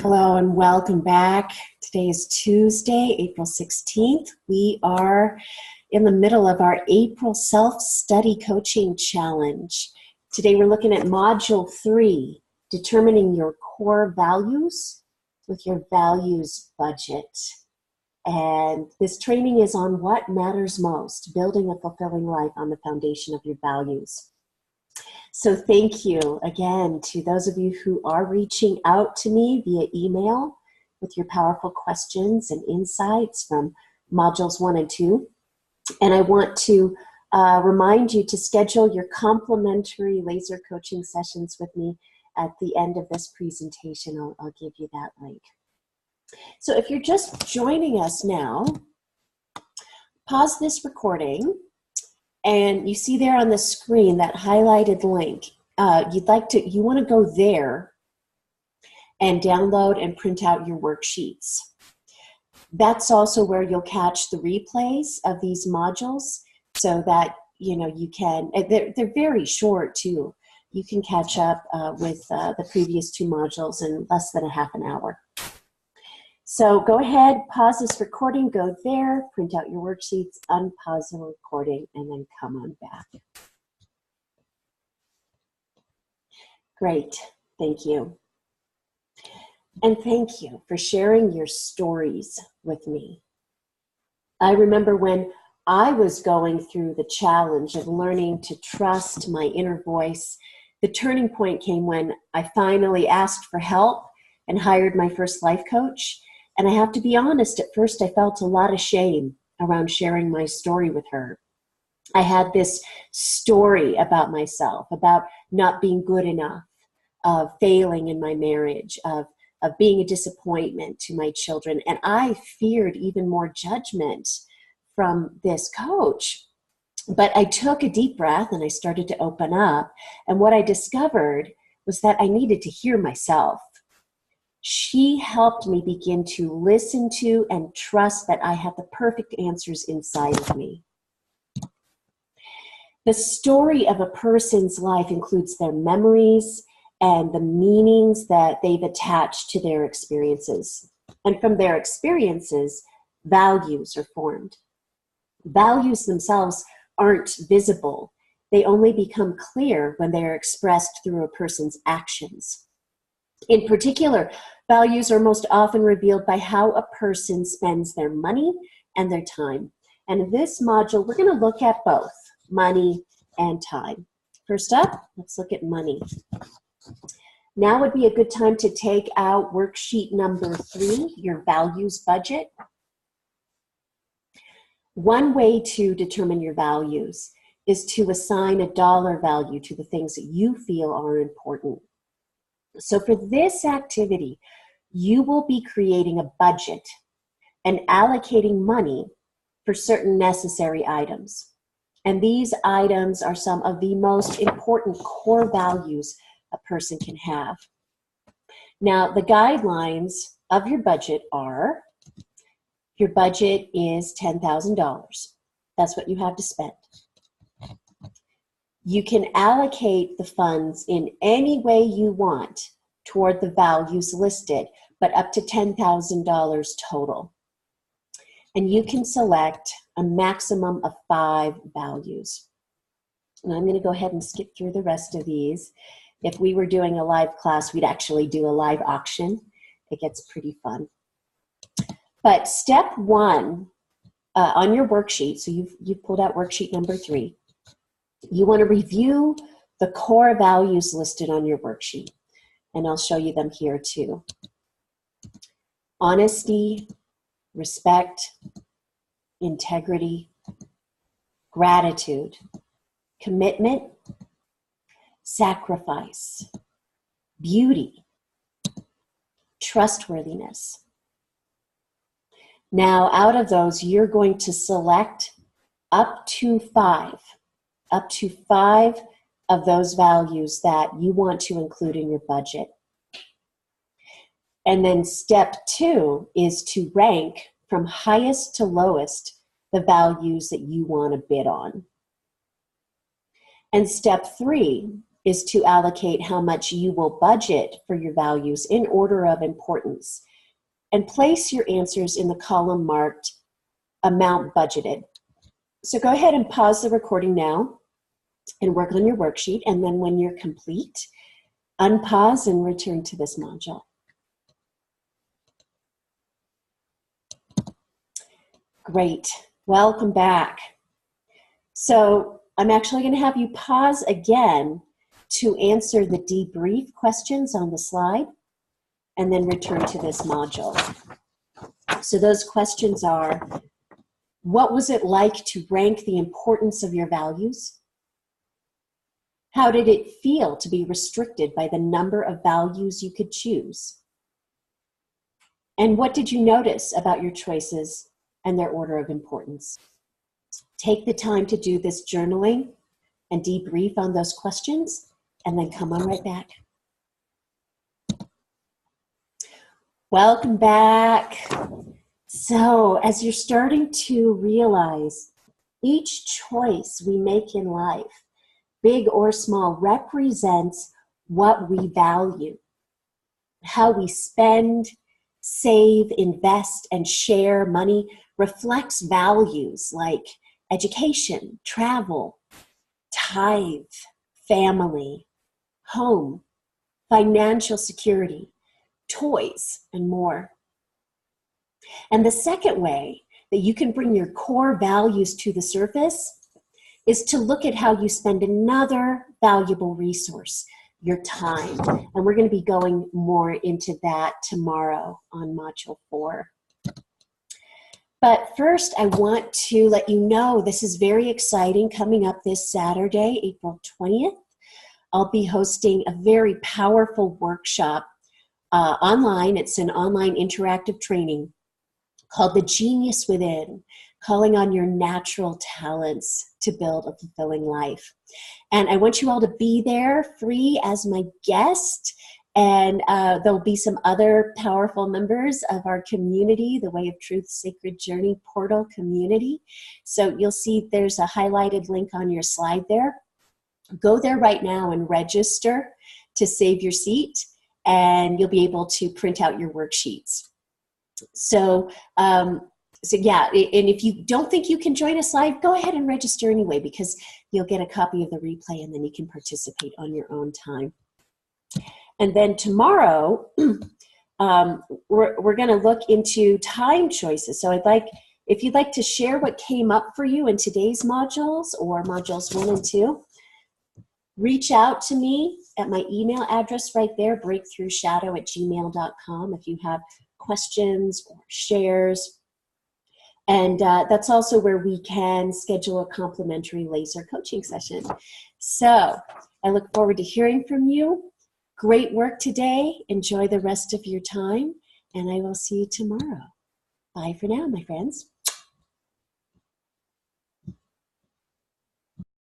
Hello and welcome back. Today is Tuesday, April 16th. We are in the middle of our April Self-Study Coaching Challenge. Today we're looking at Module 3, determining your core values with your values budget. And this training is on what matters most, building a fulfilling life on the foundation of your values. So thank you again to those of you who are reaching out to me via email with your powerful questions and insights from modules 1 and 2. And I want to remind you to schedule your complimentary laser coaching sessions with me at the end of this presentation. I'll give you that link. So if you're just joining us now, pause this recording. And you see there on the screen that highlighted link. You want to go there and download and print out your worksheets. That's also where you'll catch the replays of these modules, so that you can. They're very short too. You can catch up with the previous 2 modules in less than a half an hour. So go ahead, pause this recording, go there, print out your worksheets, unpause the recording, and then come on back. Great, thank you. And thank you for sharing your stories with me. I remember when I was going through the challenge of learning to trust my inner voice, the turning point came when I finally asked for help and hired my first life coach. And I have to be honest, at first I felt a lot of shame around sharing my story with her. I had this story about myself, about not being good enough, of failing in my marriage, of being a disappointment to my children. And I feared even more judgment from this coach. But I took a deep breath and I started to open up. And what I discovered was that I needed to hear myself. She helped me begin to listen to and trust that I had the perfect answers inside of me. The story of a person's life includes their memories and the meanings that they've attached to their experiences. And from their experiences, values are formed. Values themselves aren't visible. They only become clear when they are expressed through a person's actions. In particular, values are most often revealed by how a person spends their money and their time. And in this module, we're going to look at both money and time. First up, let's look at money. Now would be a good time to take out worksheet number 3, your values budget. One way to determine your values is to assign a dollar value to the things that you feel are important. So for this activity, you will be creating a budget and allocating money for certain necessary items. And these items are some of the most important core values a person can have. Now, the guidelines of your budget are, your budget is $10,000. That's what you have to spend. You can allocate the funds in any way you want toward the values listed, but up to $10,000 total. And you can select a maximum of 5 values. And I'm going to go ahead and skip through the rest of these. If we were doing a live class, we'd actually do a live auction. It gets pretty fun. But step 1 on your worksheet, so you've pulled out worksheet number 3. You want to review the core values listed on your worksheet, and I'll show you them here too. Honesty, respect, integrity, gratitude, commitment, sacrifice, beauty, trustworthiness. Now, out of those, you're going to select up to 5 of those values that you want to include in your budget. And then step 2 is to rank from highest to lowest the values that you want to bid on. And step 3 is to allocate how much you will budget for your values in order of importance. And place your answers in the column marked amount budgeted. So go ahead and pause the recording now and work on your worksheet. And then when you're complete, unpause and return to this module. Great. Welcome back. So I'm actually going to have you pause again to answer the debrief questions on the slide and then return to this module. So those questions are, what was it like to rank the importance of your values? How did it feel to be restricted by the number of values you could choose? And what did you notice about your choices and their order of importance? Take the time to do this journaling and debrief on those questions, and then come on right back. Welcome back. So, as you're starting to realize, each choice we make in life, big or small, represents what we value. How we spend, save, invest, and share money reflects values like education, travel, tithe, family, home, financial security, toys, and more. And the second way that you can bring your core values to the surface is to look at how you spend another valuable resource, your time. And we're going to be going more into that tomorrow on Module 4. But first, I want to let you know this is very exciting coming up this Saturday, April 20th. I'll be hosting a very powerful workshop online. It's an online interactive training called The Genius Within, calling on your natural talents to build a fulfilling life. And I want you all to be there free as my guest. And there'll be some other powerful members of our community, the Way of Truth Sacred Journey Portal community. So you'll see there's a highlighted link on your slide there. Go there right now and register to save your seat, and you'll be able to print out your worksheets. So yeah, and if you don't think you can join us live, go ahead and register anyway, because you'll get a copy of the replay and then you can participate on your own time. And then tomorrow, we're going to look into time choices. So if you'd like to share what came up for you in today's modules or modules 1 and 2, reach out to me at my email address right there, breakthroughshadow@gmail.com, if you have questions or shares. And that's also where we can schedule a complimentary laser coaching session. So I look forward to hearing from you. Great work today. Enjoy the rest of your time, and I will see you tomorrow. Bye for now, my friends.